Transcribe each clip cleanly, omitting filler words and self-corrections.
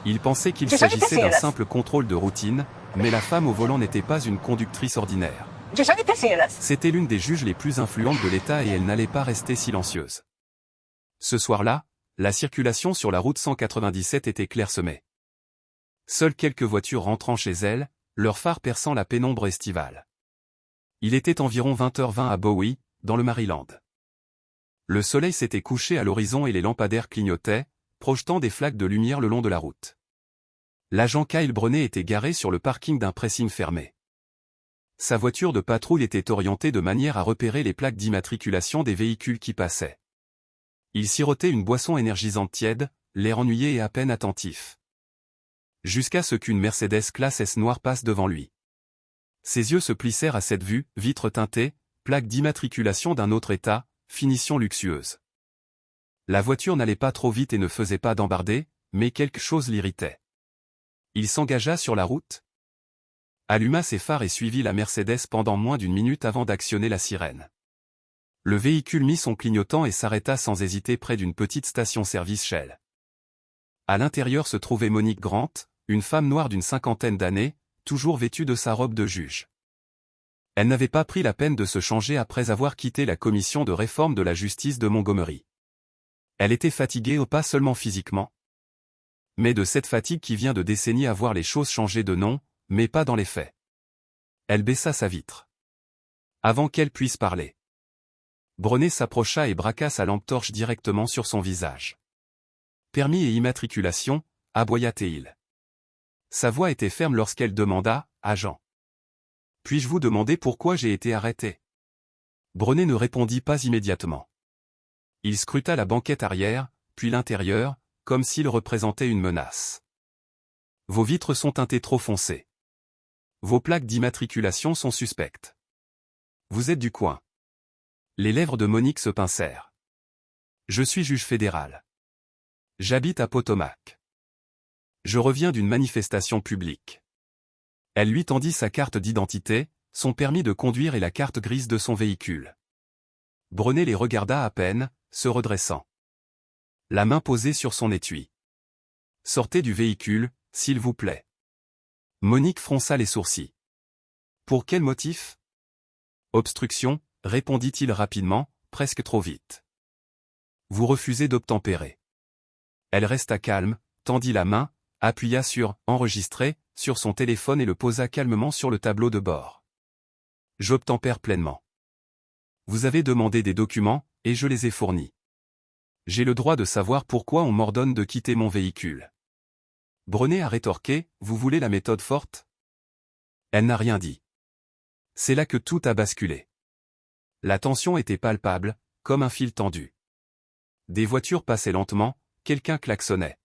Il pensait qu'il s'agissait d'un simple contrôle de routine, mais la femme au volant n'était pas une conductrice ordinaire. C'était l'une des juges les plus influentes de l'État et elle n'allait pas rester silencieuse. Ce soir-là, la circulation sur la route 197 était clairsemée. Seules quelques voitures rentrant chez elles, leurs phares perçant la pénombre estivale. Il était environ 20h20 à Bowie, dans le Maryland. Le soleil s'était couché à l'horizon et les lampadaires clignotaient, projetant des flaques de lumière le long de la route. L'agent Kyle Brené était garé sur le parking d'un pressing fermé. Sa voiture de patrouille était orientée de manière à repérer les plaques d'immatriculation des véhicules qui passaient. Il sirotait une boisson énergisante tiède, l'air ennuyé et à peine attentif. Jusqu'à ce qu'une Mercedes classe S noire passe devant lui. Ses yeux se plissèrent à cette vue, vitre teintée, plaque d'immatriculation d'un autre état, finition luxueuse. La voiture n'allait pas trop vite et ne faisait pas d'embardée, mais quelque chose l'irritait. Il s'engagea sur la route, alluma ses phares et suivit la Mercedes pendant moins d'une minute avant d'actionner la sirène. Le véhicule mit son clignotant et s'arrêta sans hésiter près d'une petite station-service Shell. À l'intérieur se trouvait Monique Grant, une femme noire d'une cinquantaine d'années, toujours vêtue de sa robe de juge. Elle n'avait pas pris la peine de se changer après avoir quitté la commission de réforme de la justice de Montgomery. Elle était fatiguée pas seulement physiquement, mais de cette fatigue qui vient de décennies à voir les choses changer de nom, mais pas dans les faits. Elle baissa sa vitre. Avant qu'elle puisse parler. Brené s'approcha et braqua sa lampe torche directement sur son visage. Permis et immatriculation, aboya-t-il. Sa voix était ferme lorsqu'elle demanda, agent. Puis-je vous demander pourquoi j'ai été arrêté? Brené ne répondit pas immédiatement. Il scruta la banquette arrière, puis l'intérieur, comme s'il représentait une menace. Vos vitres sont teintées trop foncées. Vos plaques d'immatriculation sont suspectes. Vous êtes du coin. Les lèvres de Monique se pincèrent. Je suis juge fédéral. J'habite à Potomac. Je reviens d'une manifestation publique. Elle lui tendit sa carte d'identité, son permis de conduire et la carte grise de son véhicule. Brené les regarda à peine, se redressant. La main posée sur son étui. Sortez du véhicule, s'il vous plaît. Monique fronça les sourcils. Pour quel motif? Obstruction, répondit-il rapidement, presque trop vite. Vous refusez d'obtempérer. Elle resta calme, tendit la main, appuya sur « Enregistrer » sur son téléphone et le posa calmement sur le tableau de bord. J'obtempère pleinement. Vous avez demandé des documents, et je les ai fournis. J'ai le droit de savoir pourquoi on m'ordonne de quitter mon véhicule. Brené a rétorqué, vous voulez la méthode forte? Elle n'a rien dit. C'est là que tout a basculé. La tension était palpable, comme un fil tendu. Des voitures passaient lentement, quelqu'un klaxonnait.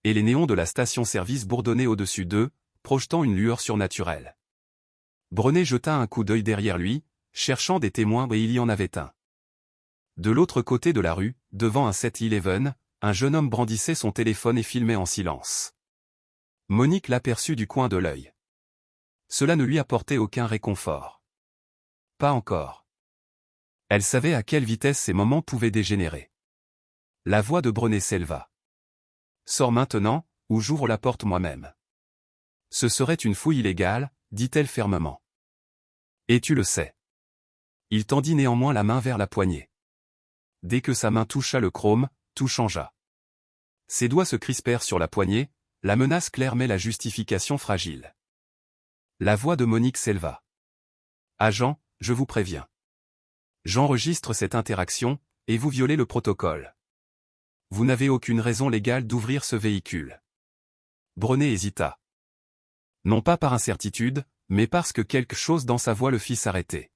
Et les néons de la station-service bourdonnaient au-dessus d'eux, projetant une lueur surnaturelle. Brené jeta un coup d'œil derrière lui, cherchant des témoins et il y en avait un. De l'autre côté de la rue, devant un 7-Eleven, un jeune homme brandissait son téléphone et filmait en silence. Monique l'aperçut du coin de l'œil. Cela ne lui apportait aucun réconfort. Pas encore. Elle savait à quelle vitesse ces moments pouvaient dégénérer. La voix de Brené s'éleva. Sors maintenant, ou j'ouvre la porte moi-même. Ce serait une fouille illégale, dit-elle fermement. Et tu le sais. Il tendit néanmoins la main vers la poignée. Dès que sa main toucha le chrome, tout changea. Ses doigts se crispèrent sur la poignée, la menace claire mais la justification fragile. La voix de Monique s'éleva. Agent, je vous préviens. J'enregistre cette interaction, et vous violez le protocole. Vous n'avez aucune raison légale d'ouvrir ce véhicule. Brené hésita. Non pas par incertitude, mais parce que quelque chose dans sa voix le fit s'arrêter.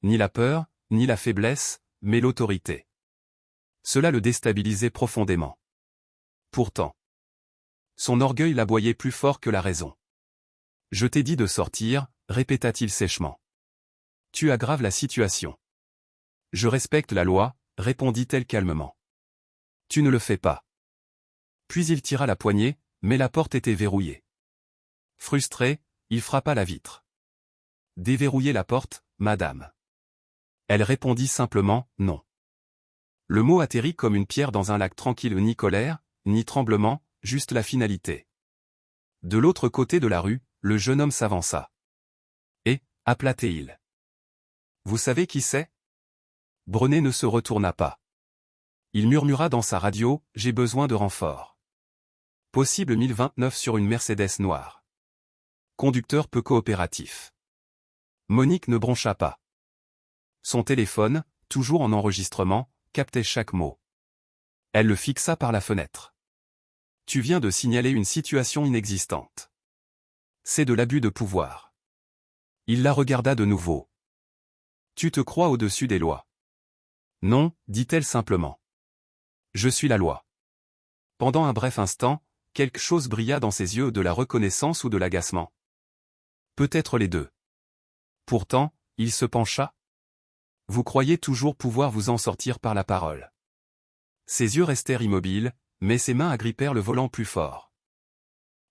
Ni la peur, ni la faiblesse, mais l'autorité. Cela le déstabilisait profondément. Pourtant, son orgueil l'aboyait plus fort que la raison. Je t'ai dit de sortir, répéta-t-il sèchement. Tu aggraves la situation. Je respecte la loi, répondit-elle calmement. Tu ne le fais pas. Puis il tira la poignée, mais la porte était verrouillée. Frustré, il frappa la vitre. Déverrouillez la porte, madame. Elle répondit simplement, non. Le mot atterrit comme une pierre dans un lac tranquille, ni colère, ni tremblement, juste la finalité. De l'autre côté de la rue, le jeune homme s'avança. Et, appela-t-il. Vous savez qui c'est? Brené ne se retourna pas. Il murmura dans sa radio, j'ai besoin de renfort. Possible 1029 sur une Mercedes noire. Conducteur peu coopératif. Monique ne broncha pas. Son téléphone, toujours en enregistrement, captait chaque mot. Elle le fixa par la fenêtre. Tu viens de signaler une situation inexistante. C'est de l'abus de pouvoir. Il la regarda de nouveau. Tu te crois au-dessus des lois? Non, dit-elle simplement. Je suis la loi. Pendant un bref instant, quelque chose brilla dans ses yeux, de la reconnaissance ou de l'agacement. Peut-être les deux. Pourtant, il se pencha. Vous croyez toujours pouvoir vous en sortir par la parole. Ses yeux restèrent immobiles, mais ses mains agrippèrent le volant plus fort.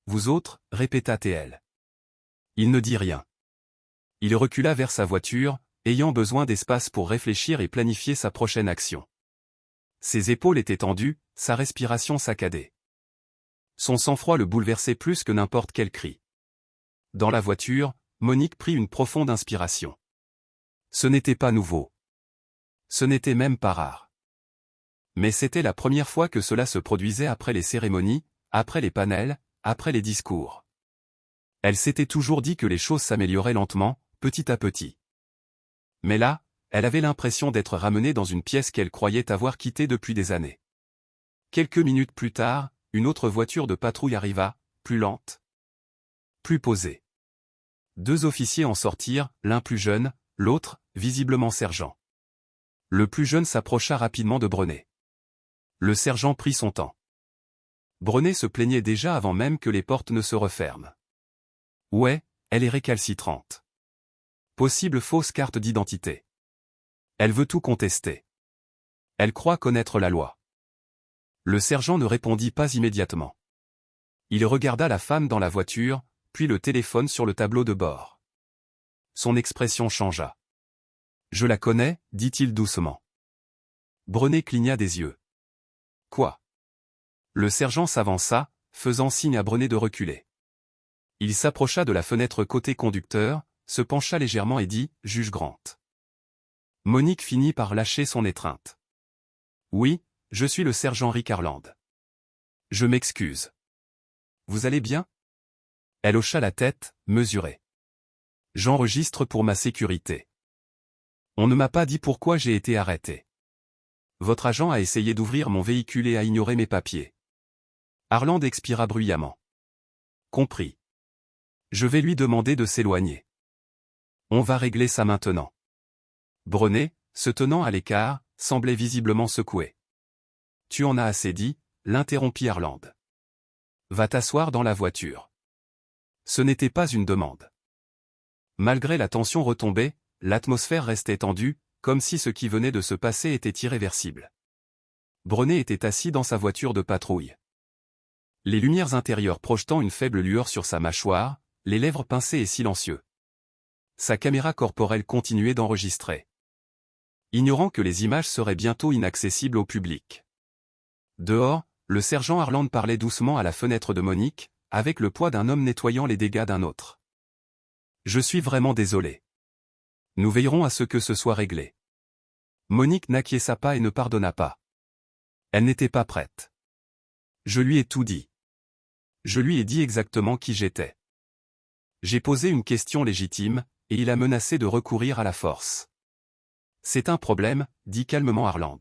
Vous autres, répéta-t-elle. Il ne dit rien. Il recula vers sa voiture, ayant besoin d'espace pour réfléchir et planifier sa prochaine action. Ses épaules étaient tendues, sa respiration saccadée. Son sang-froid le bouleversait plus que n'importe quel cri. Dans la voiture, Monique prit une profonde inspiration. Ce n'était pas nouveau. Ce n'était même pas rare. Mais c'était la première fois que cela se produisait après les cérémonies, après les panels, après les discours. Elle s'était toujours dit que les choses s'amélioraient lentement, petit à petit. Mais là, elle avait l'impression d'être ramenée dans une pièce qu'elle croyait avoir quittée depuis des années. Quelques minutes plus tard, une autre voiture de patrouille arriva, plus lente, plus posée. Deux officiers en sortirent, l'un plus jeune, l'autre, visiblement sergent. Le plus jeune s'approcha rapidement de Brené. Le sergent prit son temps. Brené se plaignait déjà avant même que les portes ne se referment. Ouais, elle est récalcitrante. Possible fausse carte d'identité. Elle veut tout contester. Elle croit connaître la loi. Le sergent ne répondit pas immédiatement. Il regarda la femme dans la voiture, puis le téléphone sur le tableau de bord. Son expression changea. Je la connais, dit-il doucement. Brené cligna des yeux. Quoi? Le sergent s'avança, faisant signe à Brené de reculer. Il s'approcha de la fenêtre côté conducteur, se pencha légèrement et dit, juge Grant. Monique finit par lâcher son étreinte. Oui, je suis le sergent Rick Harland. Je m'excuse. Vous allez bien? Elle hocha la tête, mesurée. J'enregistre pour ma sécurité. On ne m'a pas dit pourquoi j'ai été arrêté. Votre agent a essayé d'ouvrir mon véhicule et a ignoré mes papiers. Harland expira bruyamment. Compris. Je vais lui demander de s'éloigner. On va régler ça maintenant. Brené, se tenant à l'écart, semblait visiblement secoué. Tu en as assez dit, l'interrompit Harland. Va t'asseoir dans la voiture. Ce n'était pas une demande. Malgré la tension retombée, l'atmosphère restait tendue, comme si ce qui venait de se passer était irréversible. Brené était assis dans sa voiture de patrouille. Les lumières intérieures projetant une faible lueur sur sa mâchoire, les lèvres pincées et silencieux. Sa caméra corporelle continuait d'enregistrer. Ignorant que les images seraient bientôt inaccessibles au public. Dehors, le sergent Harland parlait doucement à la fenêtre de Monique, avec le poids d'un homme nettoyant les dégâts d'un autre. Je suis vraiment désolé. Nous veillerons à ce que ce soit réglé. Monique n'acquiesça pas et ne pardonna pas. Elle n'était pas prête. Je lui ai tout dit. Je lui ai dit exactement qui j'étais. J'ai posé une question légitime, et il a menacé de recourir à la force. C'est un problème, dit calmement Harland.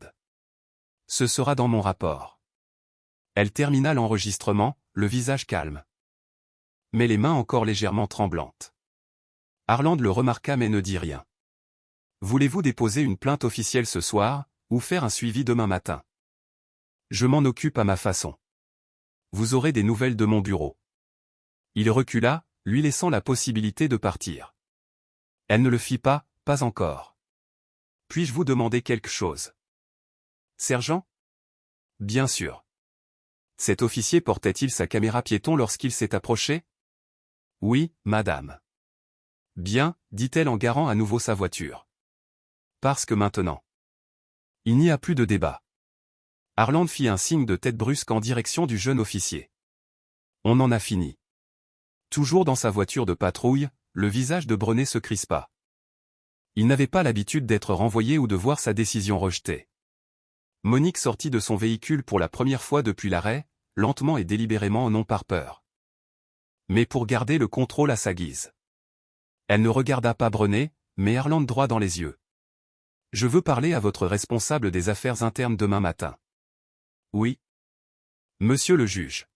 Ce sera dans mon rapport. Elle termina l'enregistrement, le visage calme. Mais les mains encore légèrement tremblantes. Harland le remarqua mais ne dit rien. Voulez-vous déposer une plainte officielle ce soir, ou faire un suivi demain matin? Je m'en occupe à ma façon. Vous aurez des nouvelles de mon bureau. Il recula, lui laissant la possibilité de partir. Elle ne le fit pas, pas encore. Puis-je vous demander quelque chose? Sergent? Bien sûr. Cet officier portait-il sa caméra piéton lorsqu'il s'est approché? Oui, madame. Bien, dit-elle en garant à nouveau sa voiture. Parce que maintenant. Il n'y a plus de débat. Harland fit un signe de tête brusque en direction du jeune officier. On en a fini. Toujours dans sa voiture de patrouille, le visage de Brené se crispa. Il n'avait pas l'habitude d'être renvoyé ou de voir sa décision rejetée. Monique sortit de son véhicule pour la première fois depuis l'arrêt, lentement et délibérément, non par peur, mais pour garder le contrôle à sa guise. Elle ne regarda pas Brené, mais Harland droit dans les yeux. « Je veux parler à votre responsable des affaires internes demain matin. »« Oui. Monsieur le juge. »«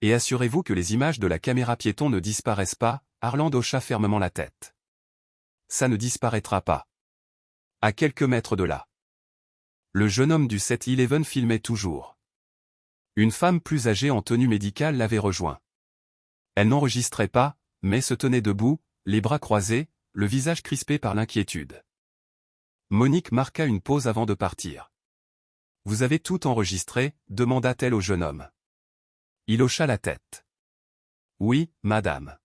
Et assurez-vous que les images de la caméra piéton ne disparaissent pas. » Harland hocha fermement la tête. « Ça ne disparaîtra pas. » À quelques mètres de là. Le jeune homme du 7-Eleven filmait toujours. Une femme plus âgée en tenue médicale l'avait rejoint. Elle n'enregistrait pas, mais se tenait debout, les bras croisés, le visage crispé par l'inquiétude. Monique marqua une pause avant de partir. « Vous avez tout enregistré ?» demanda-t-elle au jeune homme. Il hocha la tête. « Oui, madame.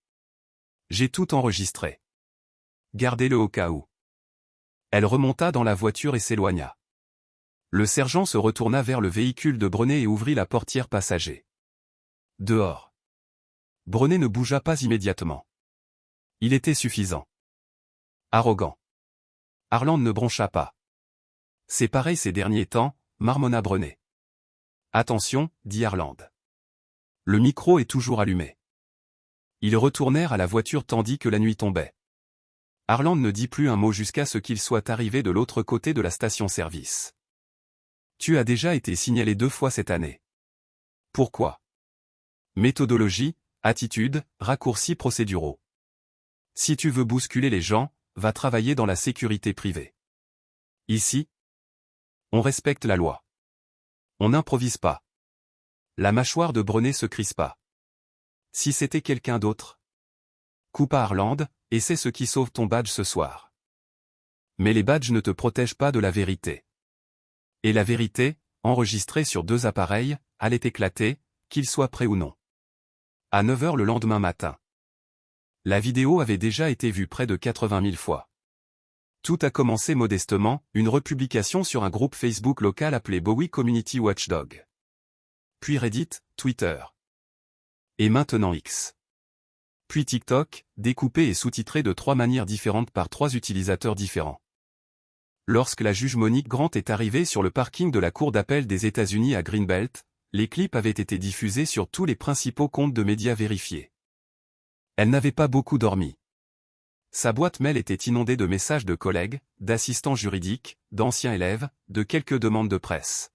J'ai tout enregistré. Gardez-le au cas où. » Elle remonta dans la voiture et s'éloigna. Le sergent se retourna vers le véhicule de Brené et ouvrit la portière passager. Dehors. Brené ne bougea pas immédiatement. Il était suffisant. Arrogant. Harland ne broncha pas. C'est pareil ces derniers temps, marmonna Brené. Attention, dit Harland. Le micro est toujours allumé. Ils retournèrent à la voiture tandis que la nuit tombait. Harland ne dit plus un mot jusqu'à ce qu'il soit arrivé de l'autre côté de la station-service. Tu as déjà été signalé 2 fois cette année. Pourquoi? Méthodologie, attitude, raccourcis procéduraux. Si tu veux bousculer les gens, va travailler dans la sécurité privée. Ici, on respecte la loi. On n'improvise pas. La mâchoire de Brené se crispa. Si c'était quelqu'un d'autre? Coupa Harland, et c'est ce qui sauve ton badge ce soir. Mais les badges ne te protègent pas de la vérité. Et la vérité, enregistrée sur 2 appareils, allait éclater, qu'ils soient prêts ou non. À 9 h le lendemain matin. La vidéo avait déjà été vue près de 80 000 fois. Tout a commencé modestement, une republication sur un groupe Facebook local appelé Bowie Community Watchdog. Puis Reddit, Twitter. Et maintenant X. Puis TikTok, découpé et sous-titré de 3 manières différentes par 3 utilisateurs différents. Lorsque la juge Monique Grant est arrivée sur le parking de la Cour d'appel des États-Unis à Greenbelt, les clips avaient été diffusés sur tous les principaux comptes de médias vérifiés. Elle n'avait pas beaucoup dormi. Sa boîte mail était inondée de messages de collègues, d'assistants juridiques, d'anciens élèves, de quelques demandes de presse.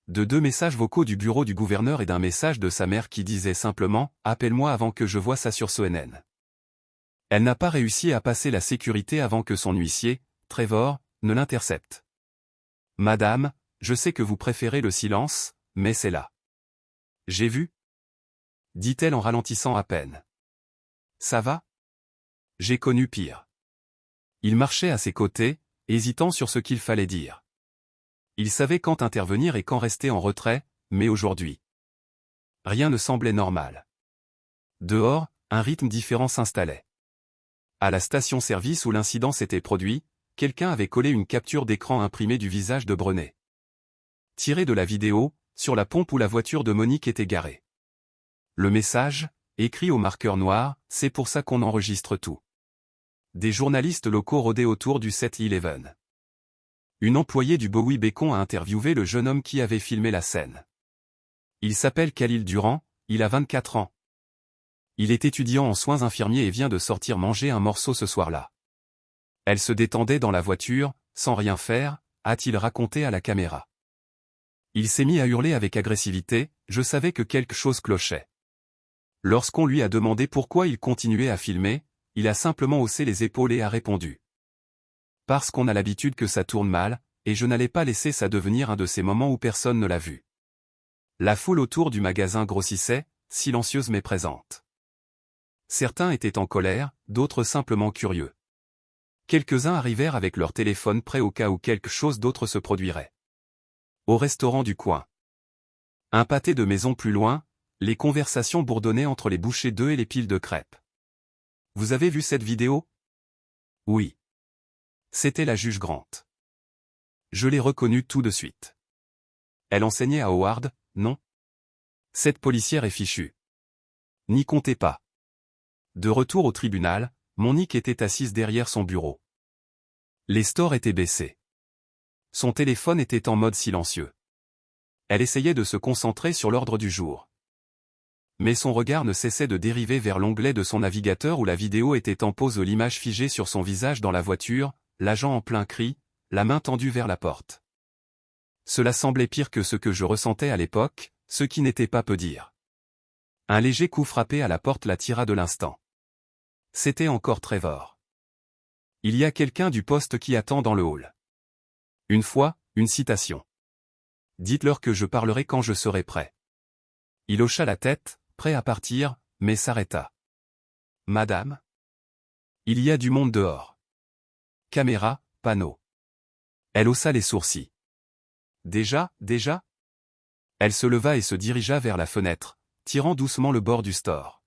De 2 messages vocaux du bureau du gouverneur et d'un message de sa mère qui disait simplement « Appelle-moi avant que je voie ça sur CNN ». Elle n'a pas réussi à passer la sécurité avant que son huissier, Trevor, ne l'intercepte. « Madame, je sais que vous préférez le silence, mais c'est là. »« J'ai vu ?» dit-elle en ralentissant à peine. « Ça va ? J'ai connu pire. » Il marchait à ses côtés, hésitant sur ce qu'il fallait dire. Il savait quand intervenir et quand rester en retrait, mais aujourd'hui. Rien ne semblait normal. Dehors, un rythme différent s'installait. À la station-service où l'incident s'était produit, quelqu'un avait collé une capture d'écran imprimée du visage de Brené. Tiré de la vidéo, sur la pompe où la voiture de Monique était garée. Le message, écrit au marqueur noir, « C'est pour ça qu'on enregistre tout ». Des journalistes locaux rôdaient autour du 7-Eleven. Une employée du Bowie Beacon a interviewé le jeune homme qui avait filmé la scène. Il s'appelle Khalil Durand, il a 24 ans. Il est étudiant en soins infirmiers et vient de sortir manger un morceau ce soir-là. Elle se détendait dans la voiture, sans rien faire, a-t-il raconté à la caméra. Il s'est mis à hurler avec agressivité, je savais que quelque chose clochait. Lorsqu'on lui a demandé pourquoi il continuait à filmer, il a simplement haussé les épaules et a répondu. Parce qu'on a l'habitude que ça tourne mal, et je n'allais pas laisser ça devenir un de ces moments où personne ne l'a vu. La foule autour du magasin grossissait, silencieuse mais présente. Certains étaient en colère, d'autres simplement curieux. Quelques-uns arrivèrent avec leur téléphone prêt au cas où quelque chose d'autre se produirait. Au restaurant du coin. Un pâté de maison plus loin, les conversations bourdonnaient entre les bouchées d'œufs et les piles de crêpes. Vous avez vu cette vidéo? Oui. C'était la juge Grant. Je l'ai reconnue tout de suite. Elle enseignait à Howard, non? Cette policière est fichue. N'y comptez pas. De retour au tribunal, Monique était assise derrière son bureau. Les stores étaient baissés. Son téléphone était en mode silencieux. Elle essayait de se concentrer sur l'ordre du jour. Mais son regard ne cessait de dériver vers l'onglet de son navigateur où la vidéo était en pause, l'image figée sur son visage dans la voiture, l'agent en plein cri, la main tendue vers la porte. Cela semblait pire que ce que je ressentais à l'époque, ce qui n'était pas peu dire. Un léger coup frappé à la porte l'attira de l'instant. C'était encore Trevor. Il y a quelqu'un du poste qui attend dans le hall. Une fois, une citation. Dites-leur que je parlerai quand je serai prêt. Il hocha la tête, prêt à partir, mais s'arrêta. Madame? Il y a du monde dehors. Caméra, panneau. Elle haussa les sourcils. Déjà? Elle se leva et se dirigea vers la fenêtre, tirant doucement le bord du store.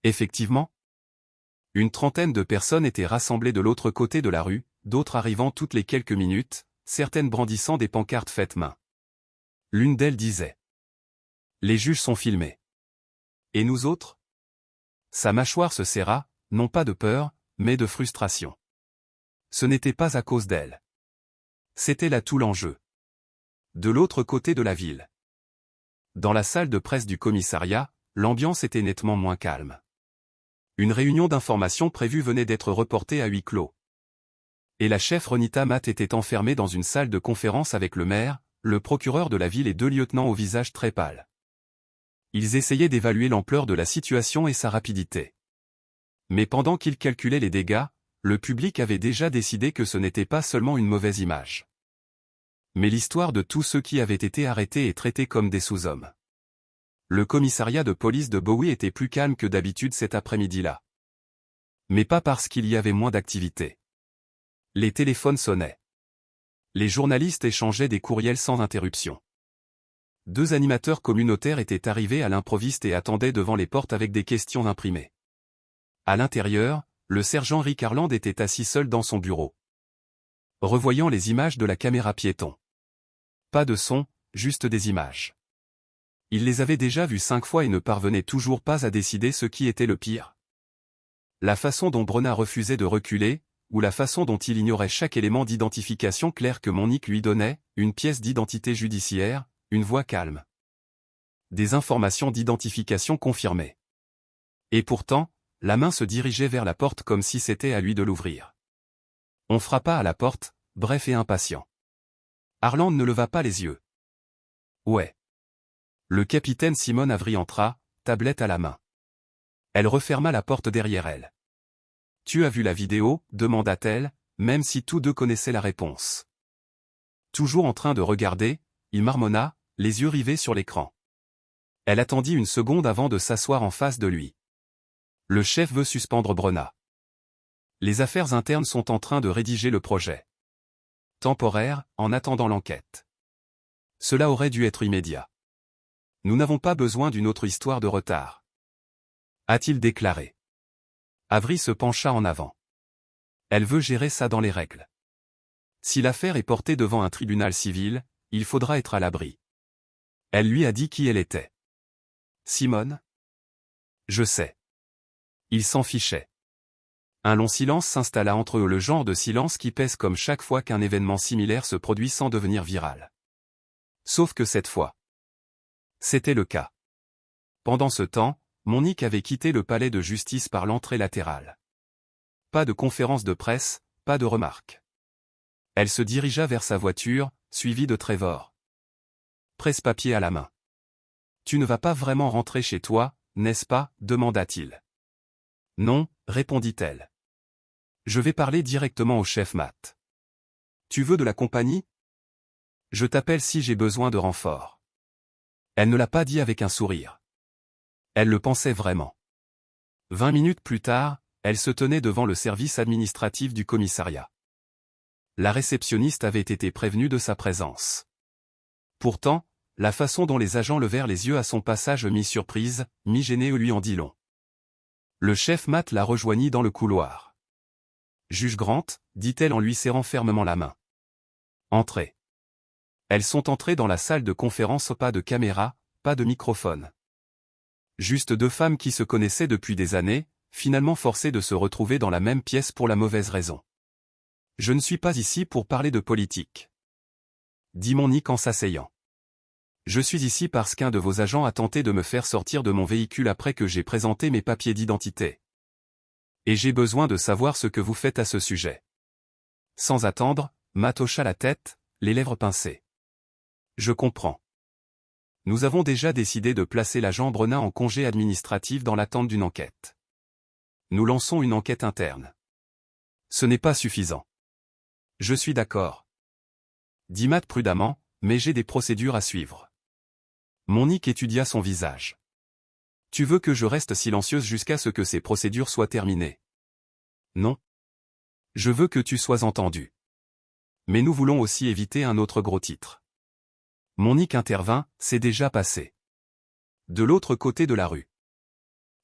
Effectivement. Une trentaine de personnes étaient rassemblées de l'autre côté de la rue, d'autres arrivant toutes les quelques minutes, certaines brandissant des pancartes faites main. L'une d'elles disait: les juges sont filmés. Et nous autres? Sa mâchoire se serra, non pas de peur, mais de frustration. Ce n'était pas à cause d'elle. C'était là tout l'enjeu. De l'autre côté de la ville. Dans la salle de presse du commissariat, l'ambiance était nettement moins calme. Une réunion d'information prévue venait d'être reportée à huis clos. Et la chef Ronita Matt était enfermée dans une salle de conférence avec le maire, le procureur de la ville et deux lieutenants au visage très pâle. Ils essayaient d'évaluer l'ampleur de la situation et sa rapidité. Mais pendant qu'ils calculaient les dégâts, le public avait déjà décidé que ce n'était pas seulement une mauvaise image. Mais l'histoire de tous ceux qui avaient été arrêtés et traités comme des sous-hommes. Le commissariat de police de Bowie était plus calme que d'habitude cet après-midi-là. Mais pas parce qu'il y avait moins d'activité. Les téléphones sonnaient. Les journalistes échangeaient des courriels sans interruption. Deux animateurs communautaires étaient arrivés à l'improviste et attendaient devant les portes avec des questions imprimées. À l'intérieur, le sergent Rick Harland était assis seul dans son bureau. Revoyant les images de la caméra piéton. Pas de son, juste des images. Il les avait déjà vues 5 fois et ne parvenait toujours pas à décider ce qui était le pire. La façon dont Brenna refusait de reculer, ou la façon dont il ignorait chaque élément d'identification clair que Monique lui donnait, une pièce d'identité judiciaire, une voix calme. Des informations d'identification confirmées. Et pourtant, la main se dirigeait vers la porte comme si c'était à lui de l'ouvrir. On frappa à la porte, bref et impatient. Harland ne leva pas les yeux. Ouais. Le capitaine Simone Avery entra, tablette à la main. Elle referma la porte derrière elle. Tu as vu la vidéo, demanda-t-elle, même si tous deux connaissaient la réponse. Toujours en train de regarder, il marmonna, les yeux rivés sur l'écran. Elle attendit une seconde avant de s'asseoir en face de lui. Le chef veut suspendre Brenna. Les affaires internes sont en train de rédiger le projet. Temporaire, en attendant l'enquête. Cela aurait dû être immédiat. Nous n'avons pas besoin d'une autre histoire de retard. A-t-il déclaré. Avery se pencha en avant. Elle veut gérer ça dans les règles. Si l'affaire est portée devant un tribunal civil, il faudra être à l'abri. Elle lui a dit qui elle était. Simone? Je sais. Il s'en fichait. Un long silence s'installa entre eux, le genre de silence qui pèse comme chaque fois qu'un événement similaire se produit sans devenir viral. Sauf que cette fois. C'était le cas. Pendant ce temps, Monique avait quitté le palais de justice par l'entrée latérale. Pas de conférence de presse, pas de remarques. Elle se dirigea vers sa voiture, suivie de Trevor. Presse-papier à la main. Tu ne vas pas vraiment rentrer chez toi, n'est-ce pas, demanda-t-il. Non, répondit-elle. Je vais parler directement au chef Matt. Tu veux de la compagnie? Je t'appelle si j'ai besoin de renfort. Elle ne l'a pas dit avec un sourire. Elle le pensait vraiment. 20 minutes plus tard, elle se tenait devant le service administratif du commissariat. La réceptionniste avait été prévenue de sa présence. Pourtant, la façon dont les agents levèrent les yeux à son passage mi-surprise, mi-gêné lui en dit long. Le chef Matt la rejoignit dans le couloir. Juge Grant, dit-elle en lui serrant fermement la main. Entrez. Elles sont entrées dans la salle de conférence, pas de caméra, pas de microphone. Juste deux femmes qui se connaissaient depuis des années, finalement forcées de se retrouver dans la même pièce pour la mauvaise raison. Je ne suis pas ici pour parler de politique, dit Monique en s'asseyant. Je suis ici parce qu'un de vos agents a tenté de me faire sortir de mon véhicule après que j'ai présenté mes papiers d'identité. Et j'ai besoin de savoir ce que vous faites à ce sujet. Sans attendre, Matt hocha la tête, les lèvres pincées. Je comprends. Nous avons déjà décidé de placer l'agent Brenin en congé administratif dans l'attente d'une enquête. Nous lançons une enquête interne. Ce n'est pas suffisant. Je suis d'accord, dit Matt prudemment, mais j'ai des procédures à suivre. Monique étudia son visage. Tu veux que je reste silencieuse jusqu'à ce que ces procédures soient terminées? Non. Je veux que tu sois entendue. Mais nous voulons aussi éviter un autre gros titre. Monique intervint, c'est déjà passé. De l'autre côté de la rue.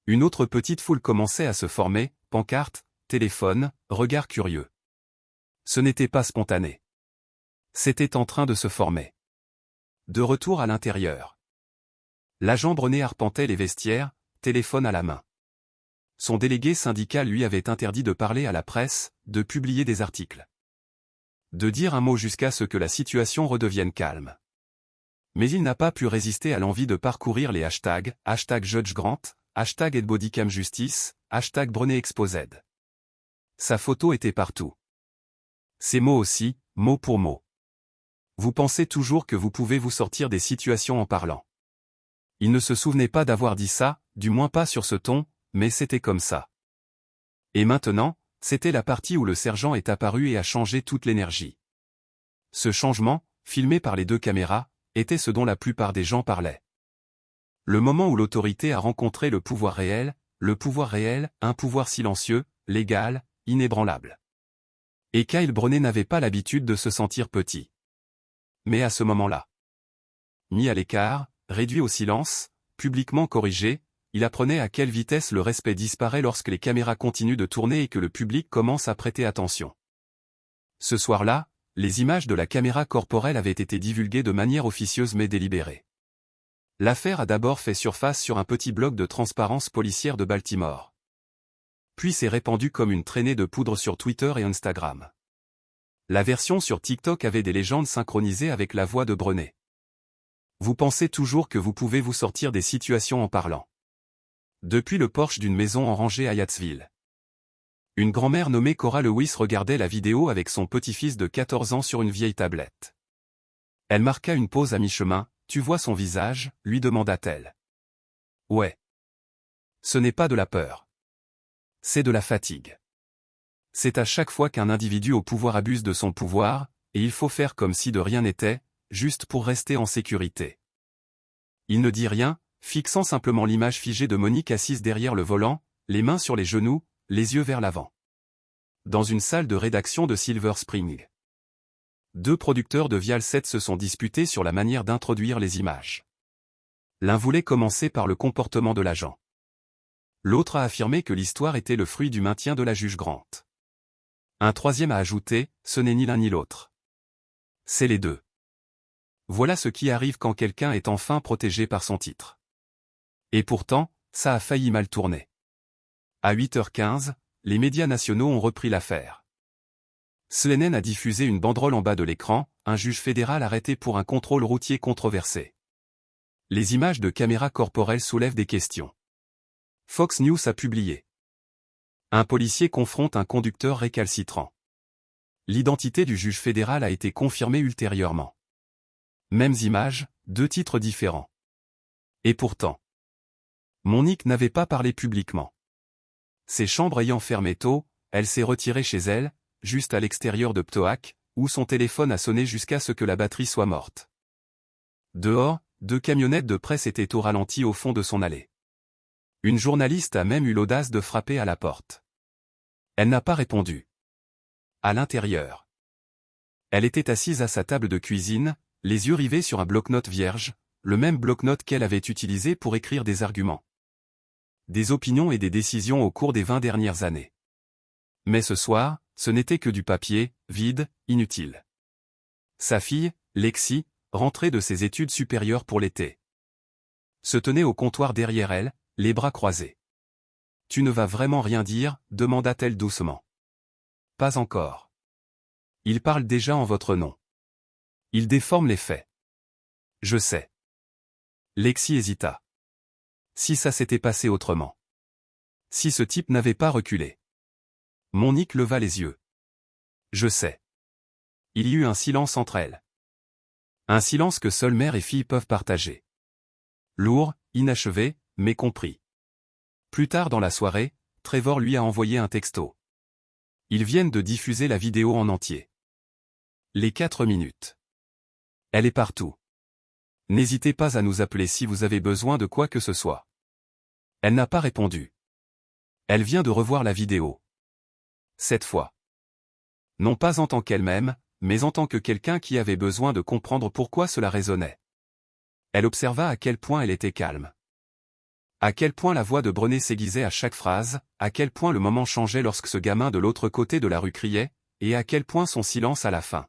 Une autre petite foule commençait à se former, pancartes, téléphones, regards curieux. Ce n'était pas spontané. C'était en train de se former. De retour à l'intérieur. L'agent Brenet arpentait les vestiaires, téléphone à la main. Son délégué syndical lui avait interdit de parler à la presse, de publier des articles. De dire un mot jusqu'à ce que la situation redevienne calme. Mais il n'a pas pu résister à l'envie de parcourir les hashtags, #JudgeGrant, #EdBodyCamJustice, #BrenetExposed. Sa photo était partout. Ces mots aussi, mot pour mot. Vous pensez toujours que vous pouvez vous sortir des situations en parlant. Il ne se souvenait pas d'avoir dit ça, du moins pas sur ce ton, mais c'était comme ça. Et maintenant, c'était la partie où le sergent est apparu et a changé toute l'énergie. Ce changement, filmé par les deux caméras, était ce dont la plupart des gens parlaient. Le moment où l'autorité a rencontré le pouvoir réel, un pouvoir silencieux, légal, inébranlable. Et Kyle Brenet n'avait pas l'habitude de se sentir petit. Mais à ce moment-là, mis à l'écart, réduit au silence, publiquement corrigé, il apprenait à quelle vitesse le respect disparaît lorsque les caméras continuent de tourner et que le public commence à prêter attention. Ce soir-là, les images de la caméra corporelle avaient été divulguées de manière officieuse mais délibérée. L'affaire a d'abord fait surface sur un petit blog de transparence policière de Baltimore. Puis s'est répandue comme une traînée de poudre sur Twitter et Instagram. La version sur TikTok avait des légendes synchronisées avec la voix de Brenet. Vous pensez toujours que vous pouvez vous sortir des situations en parlant. Depuis le porche d'une maison en rangée à Yatesville. Une grand-mère nommée Cora Lewis regardait la vidéo avec son petit-fils de 14 ans sur une vieille tablette. Elle marqua une pause à mi-chemin. Tu vois son visage, lui demanda-t-elle. Ouais. Ce n'est pas de la peur. C'est de la fatigue. C'est à chaque fois qu'un individu au pouvoir abuse de son pouvoir, et il faut faire comme si de rien n'était, juste pour rester en sécurité. Il ne dit rien, fixant simplement l'image figée de Monique assise derrière le volant, les mains sur les genoux, les yeux vers l'avant. Dans une salle de rédaction de Silver Spring. Deux producteurs de Vial 7 se sont disputés sur la manière d'introduire les images. L'un voulait commencer par le comportement de l'agent. L'autre a affirmé que l'histoire était le fruit du maintien de la juge Grant. Un troisième a ajouté, ce n'est ni l'un ni l'autre. C'est les deux. Voilà ce qui arrive quand quelqu'un est enfin protégé par son titre. Et pourtant, ça a failli mal tourner. À 8h15, les médias nationaux ont repris l'affaire. CNN a diffusé une banderole en bas de l'écran, un juge fédéral arrêté pour un contrôle routier controversé. Les images de caméras corporelles soulèvent des questions. Fox News a publié. Un policier confronte un conducteur récalcitrant. L'identité du juge fédéral a été confirmée ultérieurement. Mêmes images, deux titres différents. Et pourtant, Monique n'avait pas parlé publiquement. Ses chambres ayant fermé tôt, elle s'est retirée chez elle, juste à l'extérieur de Ptoak, où son téléphone a sonné jusqu'à ce que la batterie soit morte. Dehors, deux camionnettes de presse étaient au ralenti au fond de son allée. Une journaliste a même eu l'audace de frapper à la porte. Elle n'a pas répondu. À l'intérieur. Elle était assise à sa table de cuisine, les yeux rivés sur un bloc-notes vierge, le même bloc-notes qu'elle avait utilisé pour écrire des arguments. Des opinions et des décisions au cours des 20 dernières années. Mais ce soir, ce n'était que du papier, vide, inutile. Sa fille, Lexi, rentrait de ses études supérieures pour l'été. Se tenait au comptoir derrière elle, les bras croisés. « Tu ne vas vraiment rien dire ?» demanda-t-elle doucement. « Pas encore. Il parle déjà en votre nom. Il déforme les faits. » « Je sais. » Lexi hésita. Si ça s'était passé autrement. Si ce type n'avait pas reculé. Monique leva les yeux. « Je sais. » Il y eut un silence entre elles. Un silence que seule mère et fille peuvent partager. Lourd, inachevé, mais compris. Plus tard dans la soirée, Trevor lui a envoyé un texto. Ils viennent de diffuser la vidéo en entier. Les 4 minutes. Elle est partout. N'hésitez pas à nous appeler si vous avez besoin de quoi que ce soit. Elle n'a pas répondu. Elle vient de revoir la vidéo. Cette fois. Non pas en tant qu'elle-même, mais en tant que quelqu'un qui avait besoin de comprendre pourquoi cela résonnait. Elle observa à quel point elle était calme. À quel point la voix de Brené s'aiguisait à chaque phrase, à quel point le moment changeait lorsque ce gamin de l'autre côté de la rue criait, et à quel point son silence à la fin.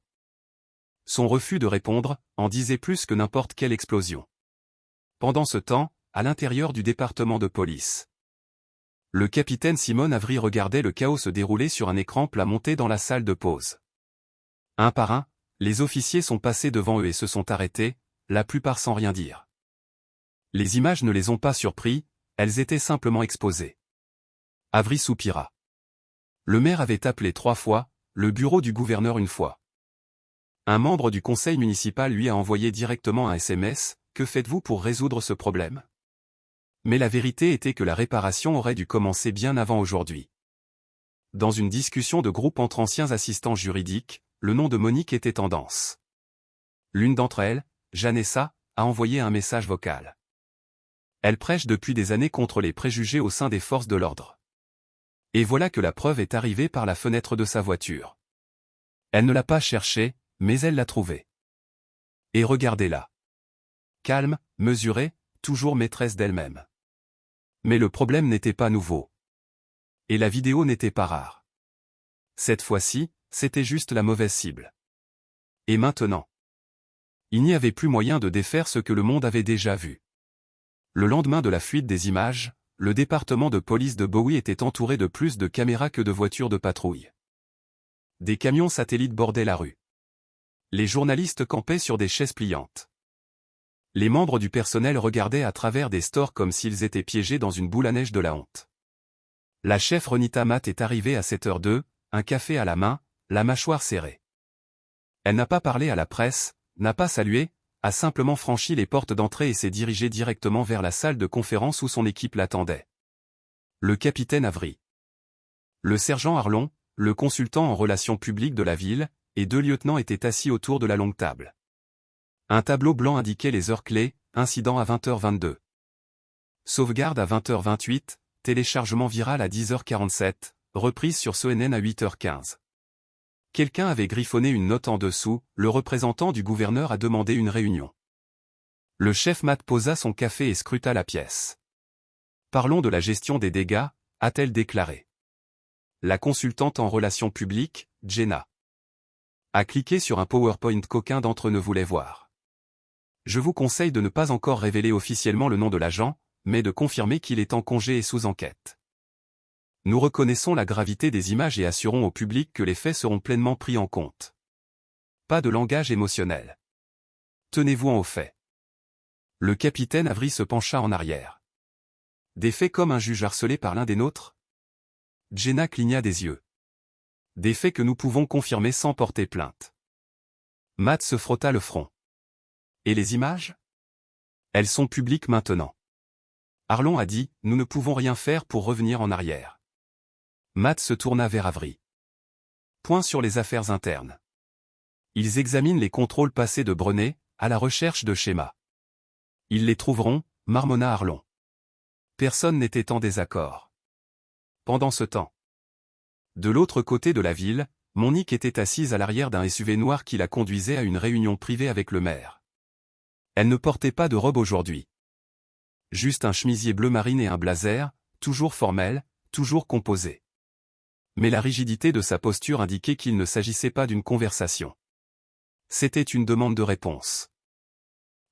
Son refus de répondre en disait plus que n'importe quelle explosion. Pendant ce temps, à l'intérieur du département de police. Le capitaine Simon Avery regardait le chaos se dérouler sur un écran plat monté dans la salle de pause. Un par un, les officiers sont passés devant eux et se sont arrêtés, la plupart sans rien dire. Les images ne les ont pas surpris, elles étaient simplement exposées. Avery soupira. Le maire avait appelé 3 fois, le bureau du gouverneur une fois. Un membre du conseil municipal lui a envoyé directement un SMS, « Que faites-vous pour résoudre ce problème ?» Mais la vérité était que la réparation aurait dû commencer bien avant aujourd'hui. Dans une discussion de groupe entre anciens assistants juridiques, le nom de Monique était tendance. L'une d'entre elles, Janessa, a envoyé un message vocal. Elle prêche depuis des années contre les préjugés au sein des forces de l'ordre. Et voilà que la preuve est arrivée par la fenêtre de sa voiture. Elle ne l'a pas cherchée, mais elle l'a trouvée. Et regardez-la. Calme, mesurée, toujours maîtresse d'elle-même. Mais le problème n'était pas nouveau. Et la vidéo n'était pas rare. Cette fois-ci, c'était juste la mauvaise cible. Et maintenant? Il n'y avait plus moyen de défaire ce que le monde avait déjà vu. Le lendemain de la fuite des images, le département de police de Bowie était entouré de plus de caméras que de voitures de patrouille. Des camions satellites bordaient la rue. Les journalistes campaient sur des chaises pliantes. Les membres du personnel regardaient à travers des stores comme s'ils étaient piégés dans une boule à neige de la honte. La chef Ronita Matt est arrivée à 7h02, un café à la main, la mâchoire serrée. Elle n'a pas parlé à la presse, n'a pas salué, a simplement franchi les portes d'entrée et s'est dirigée directement vers la salle de conférence où son équipe l'attendait. Le capitaine Avery. Le sergent Arlon, le consultant en relations publiques de la ville, et 2 lieutenants étaient assis autour de la longue table. Un tableau blanc indiquait les heures clés, incident à 20h22. Sauvegarde à 20h28, téléchargement viral à 10h47, reprise sur CNN à 8h15. Quelqu'un avait griffonné une note en dessous, le représentant du gouverneur a demandé une réunion. Le chef Matt posa son café et scruta la pièce. Parlons de la gestion des dégâts, a-t-elle déclaré. La consultante en relations publiques, Jenna, a cliqué sur un PowerPoint qu'aucun d'entre eux ne voulait voir. Je vous conseille de ne pas encore révéler officiellement le nom de l'agent, mais de confirmer qu'il est en congé et sous enquête. Nous reconnaissons la gravité des images et assurons au public que les faits seront pleinement pris en compte. Pas de langage émotionnel. Tenez-vous aux faits. Le capitaine Avery se pencha en arrière. Des faits comme un juge harcelé par l'un des nôtres? Jenna cligna des yeux. Des faits que nous pouvons confirmer sans porter plainte. Matt se frotta le front. Et les images? Elles sont publiques maintenant. Arlon a dit, nous ne pouvons rien faire pour revenir en arrière. Matt se tourna vers Avery. Point sur les affaires internes. Ils examinent les contrôles passés de Brené, à la recherche de schémas. Ils les trouveront, marmonna Arlon. Personne n'était en désaccord. Pendant ce temps. De l'autre côté de la ville, Monique était assise à l'arrière d'un SUV noir qui la conduisait à une réunion privée avec le maire. Elle ne portait pas de robe aujourd'hui. Juste un chemisier bleu marine et un blazer, toujours formel, toujours composé. Mais la rigidité de sa posture indiquait qu'il ne s'agissait pas d'une conversation. C'était une demande de réponse.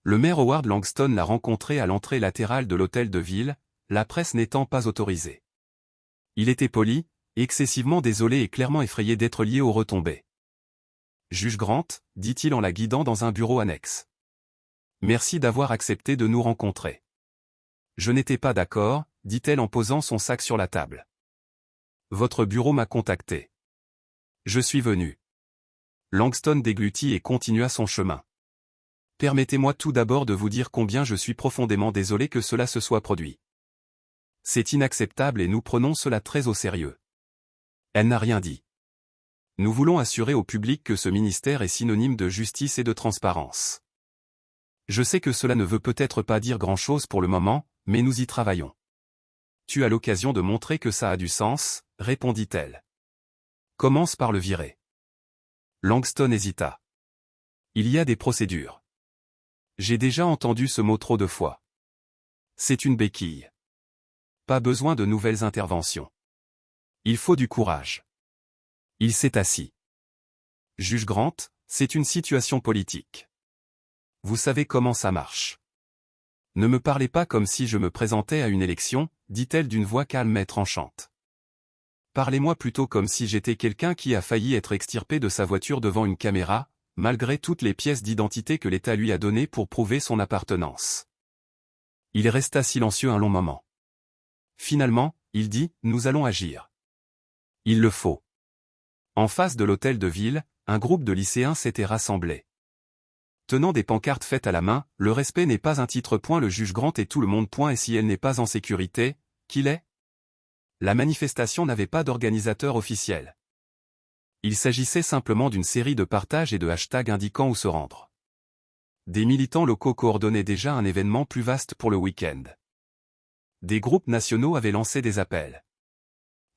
Le maire Howard Langston l'a rencontré à l'entrée latérale de l'hôtel de ville, la presse n'étant pas autorisée. Il était poli, excessivement désolé et clairement effrayé d'être lié aux retombées. Juge Grant, dit-il en la guidant dans un bureau annexe. Merci d'avoir accepté de nous rencontrer. Je n'étais pas d'accord, dit-elle en posant son sac sur la table. Votre bureau m'a contacté. Je suis venu. Langston déglutit et continua son chemin. Permettez-moi tout d'abord de vous dire combien je suis profondément désolé que cela se soit produit. C'est inacceptable et nous prenons cela très au sérieux. Elle n'a rien dit. Nous voulons assurer au public que ce ministère est synonyme de justice et de transparence. Je sais que cela ne veut peut-être pas dire grand-chose pour le moment, mais nous y travaillons. Tu as l'occasion de montrer que ça a du sens, répondit-elle. Commence par le virer. Langston hésita. Il y a des procédures. J'ai déjà entendu ce mot trop de fois. C'est une béquille. Pas besoin de nouvelles interventions. Il faut du courage. Il s'est assis. Juge Grant, c'est une situation politique. Vous savez comment ça marche. Ne me parlez pas comme si je me présentais à une élection, dit-elle d'une voix calme mais tranchante. Parlez-moi plutôt comme si j'étais quelqu'un qui a failli être extirpé de sa voiture devant une caméra, malgré toutes les pièces d'identité que l'État lui a données pour prouver son appartenance. Il resta silencieux un long moment. Finalement, il dit, nous allons agir. Il le faut. En face de l'hôtel de ville, un groupe de lycéens s'était rassemblé. Tenant des pancartes faites à la main, le respect n'est pas un titre. Le juge Grant et tout le monde. Et si elle n'est pas en sécurité, qui l'est? La manifestation n'avait pas d'organisateur officiel. Il s'agissait simplement d'une série de partages et de hashtags indiquant où se rendre. Des militants locaux coordonnaient déjà un événement plus vaste pour le week-end. Des groupes nationaux avaient lancé des appels.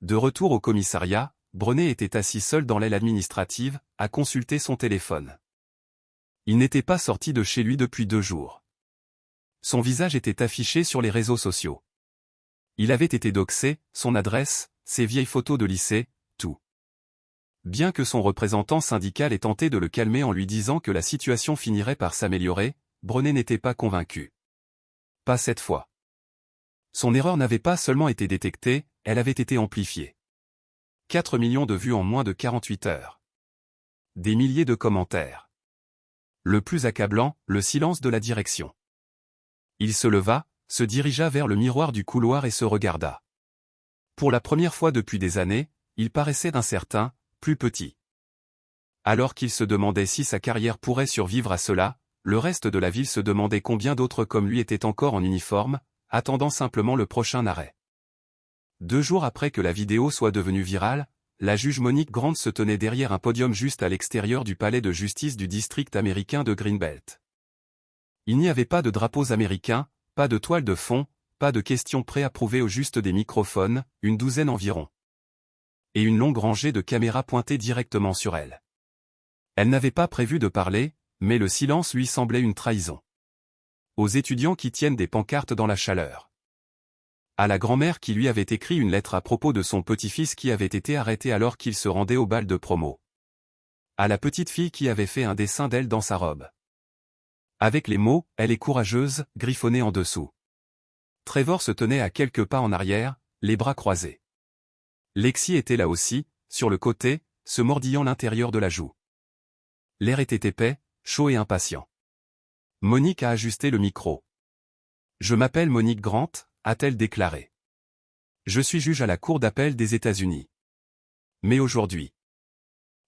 De retour au commissariat, Brené était assis seul dans l'aile administrative, à consulter son téléphone. Il n'était pas sorti de chez lui depuis 2 jours. Son visage était affiché sur les réseaux sociaux. Il avait été doxé, son adresse, ses vieilles photos de lycée, tout. Bien que son représentant syndical ait tenté de le calmer en lui disant que la situation finirait par s'améliorer, Brené n'était pas convaincu. Pas cette fois. Son erreur n'avait pas seulement été détectée, elle avait été amplifiée. 4 millions de vues en moins de 48 heures. Des milliers de commentaires. Le plus accablant, le silence de la direction. Il se leva, se dirigea vers le miroir du couloir et se regarda. Pour la première fois depuis des années, il paraissait incertain, plus petit. Alors qu'il se demandait si sa carrière pourrait survivre à cela, le reste de la ville se demandait combien d'autres comme lui étaient encore en uniforme, attendant simplement le prochain arrêt. 2 jours après que la vidéo soit devenue virale, la juge Monique Grant se tenait derrière un podium juste à l'extérieur du palais de justice du district américain de Greenbelt. Il n'y avait pas de drapeaux américains, pas de toile de fond, pas de questions préapprouvées au juste des microphones, une douzaine environ. Et une longue rangée de caméras pointées directement sur elle. Elle n'avait pas prévu de parler, mais le silence lui semblait une trahison. Aux étudiants qui tiennent des pancartes dans la chaleur. À la grand-mère qui lui avait écrit une lettre à propos de son petit-fils qui avait été arrêté alors qu'il se rendait au bal de promo. À la petite fille qui avait fait un dessin d'elle dans sa robe. Avec les mots « Elle est courageuse » griffonnés en dessous. Trevor se tenait à quelques pas en arrière, les bras croisés. Lexi était là aussi, sur le côté, se mordillant l'intérieur de la joue. L'air était épais, chaud et impatient. Monique a ajusté le micro. « Je m'appelle Monique Grant », a-t-elle déclaré. « Je suis juge à la Cour d'appel des États-Unis. Mais aujourd'hui,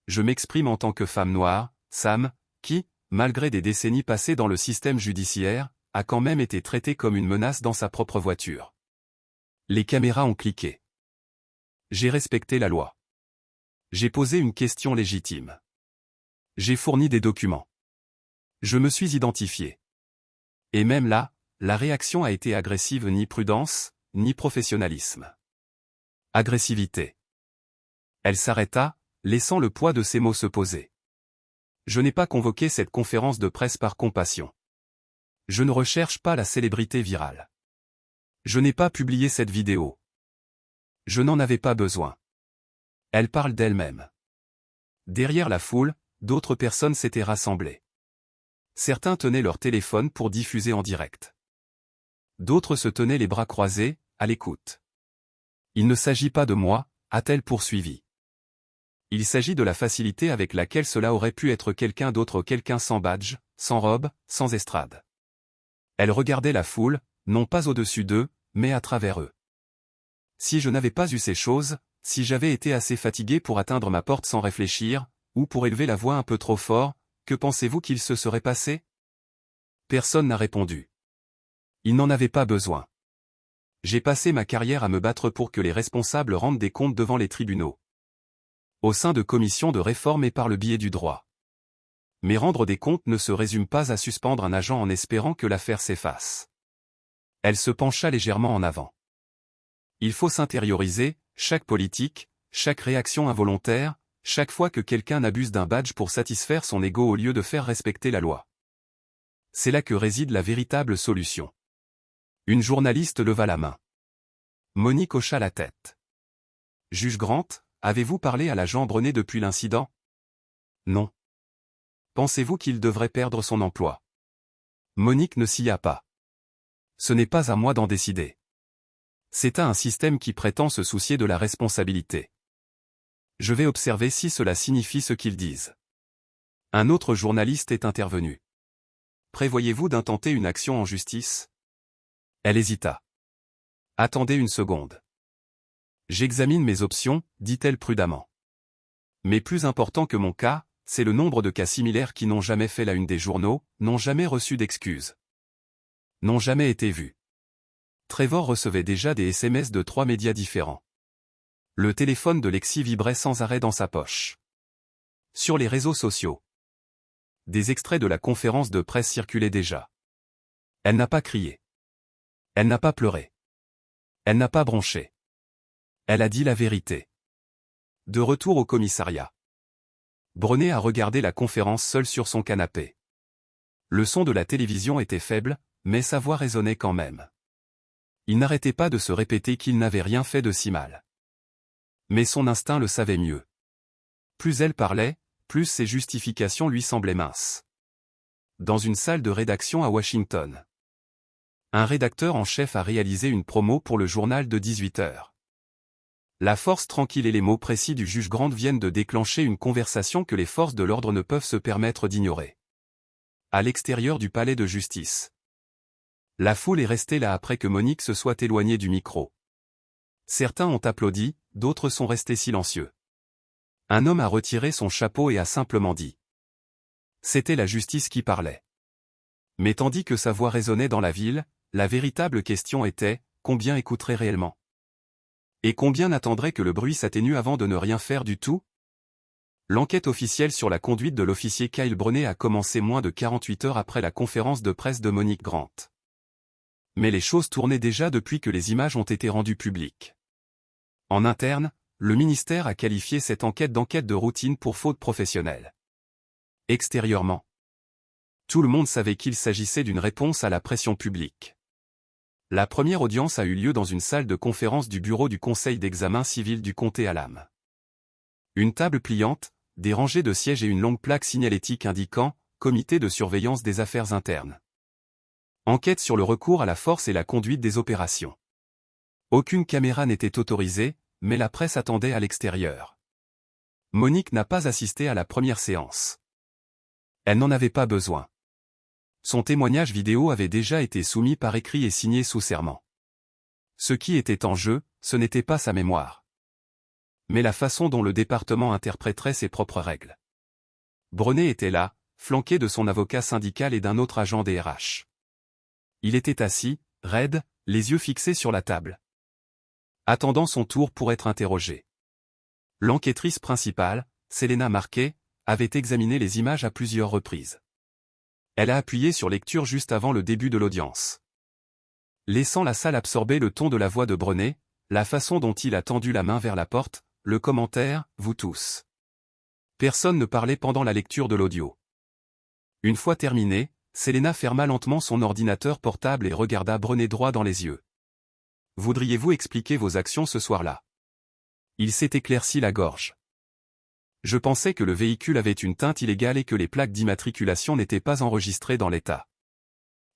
je m'exprime en tant que femme noire, Sam, qui, malgré des décennies passées dans le système judiciaire, a quand même été traitée comme une menace dans sa propre voiture. » Les caméras ont cliqué. J'ai respecté la loi. J'ai posé une question légitime. J'ai fourni des documents. Je me suis identifié. Et même là, la réaction a été agressive, ni prudence, ni professionnalisme. Agressivité. Elle s'arrêta, laissant le poids de ses mots se poser. Je n'ai pas convoqué cette conférence de presse par compassion. Je ne recherche pas la célébrité virale. Je n'ai pas publié cette vidéo. Je n'en avais pas besoin. Elle parle d'elle-même. Derrière la foule, d'autres personnes s'étaient rassemblées. Certains tenaient leur téléphone pour diffuser en direct. D'autres se tenaient les bras croisés, à l'écoute. Il ne s'agit pas de moi, a-t-elle poursuivi. Il s'agit de la facilité avec laquelle cela aurait pu être quelqu'un d'autre, quelqu'un sans badge, sans robe, sans estrade. Elle regardait la foule, non pas au-dessus d'eux, mais à travers eux. Si je n'avais pas eu ces choses, si j'avais été assez fatigué pour atteindre ma porte sans réfléchir, ou pour élever la voix un peu trop fort, que pensez-vous qu'il se serait passé? Personne n'a répondu. Il n'en avait pas besoin. J'ai passé ma carrière à me battre pour que les responsables rendent des comptes devant les tribunaux. Au sein de commissions de réforme et par le biais du droit. Mais rendre des comptes ne se résume pas à suspendre un agent en espérant que l'affaire s'efface. Elle se pencha légèrement en avant. Il faut s'intérioriser, chaque politique, chaque réaction involontaire, chaque fois que quelqu'un abuse d'un badge pour satisfaire son ego au lieu de faire respecter la loi. C'est là que réside la véritable solution. Une journaliste leva la main. Monique hocha la tête. Juge Grant, avez-vous parlé à l'agent Brenet depuis l'incident? Non. Pensez-vous qu'il devrait perdre son emploi? Monique ne s'y a pas. Ce n'est pas à moi d'en décider. C'est à un système qui prétend se soucier de la responsabilité. Je vais observer si cela signifie ce qu'ils disent. Un autre journaliste est intervenu. Prévoyez-vous d'intenter une action en justice? Elle hésita. Attendez une seconde. J'examine mes options, dit-elle prudemment. Mais plus important que mon cas, c'est le nombre de cas similaires qui n'ont jamais fait la une des journaux, n'ont jamais reçu d'excuses. N'ont jamais été vus. Trevor recevait déjà des SMS de 3 médias différents. Le téléphone de Lexi vibrait sans arrêt dans sa poche. Sur les réseaux sociaux. Des extraits de la conférence de presse circulaient déjà. Elle n'a pas crié. Elle n'a pas pleuré. Elle n'a pas bronché. Elle a dit la vérité. De retour au commissariat. Brenet a regardé la conférence seul sur son canapé. Le son de la télévision était faible, mais sa voix résonnait quand même. Il n'arrêtait pas de se répéter qu'il n'avait rien fait de si mal. Mais son instinct le savait mieux. Plus elle parlait, plus ses justifications lui semblaient minces. Dans une salle de rédaction à Washington. Un rédacteur en chef a réalisé une promo pour le journal de 18 heures. La force tranquille et les mots précis du juge Grant viennent de déclencher une conversation que les forces de l'ordre ne peuvent se permettre d'ignorer. À l'extérieur du palais de justice. La foule est restée là après que Monique se soit éloignée du micro. Certains ont applaudi, d'autres sont restés silencieux. Un homme a retiré son chapeau et a simplement dit. C'était la justice qui parlait. Mais tandis que sa voix résonnait dans la ville, la véritable question était, combien écouterait réellement? Et combien attendrait que le bruit s'atténue avant de ne rien faire du tout? L'enquête officielle sur la conduite de l'officier Kyle Brenet a commencé moins de 48 heures après la conférence de presse de Monique Grant. Mais les choses tournaient déjà depuis que les images ont été rendues publiques. En interne, le ministère a qualifié cette enquête d'enquête de routine pour faute professionnelle. Extérieurement, tout le monde savait qu'il s'agissait d'une réponse à la pression publique. La première audience a eu lieu dans une salle de conférence du bureau du conseil d'examen civil du comté Hallam. Une table pliante, des rangées de sièges et une longue plaque signalétique indiquant « Comité de surveillance des affaires internes ». Enquête sur le recours à la force et la conduite des opérations. Aucune caméra n'était autorisée, mais la presse attendait à l'extérieur. Monique n'a pas assisté à la première séance. Elle n'en avait pas besoin. Son témoignage vidéo avait déjà été soumis par écrit et signé sous serment. Ce qui était en jeu, ce n'était pas sa mémoire, mais la façon dont le département interpréterait ses propres règles. Brenet était là, flanqué de son avocat syndical et d'un autre agent des RH. Il était assis, raide, les yeux fixés sur la table, attendant son tour pour être interrogé. L'enquêtrice principale, Selena Marquet, avait examiné les images à plusieurs reprises. Elle a appuyé sur lecture juste avant le début de l'audience. Laissant la salle absorber le ton de la voix de Brenet, la façon dont il a tendu la main vers la porte, le commentaire « vous tous ». Personne ne parlait pendant la lecture de l'audio. Une fois terminé, Selena ferma lentement son ordinateur portable et regarda Brenet droit dans les yeux. « Voudriez-vous expliquer vos actions ce soir-là » Il s'est éclairci la gorge. Je pensais que le véhicule avait une teinte illégale et que les plaques d'immatriculation n'étaient pas enregistrées dans l'état.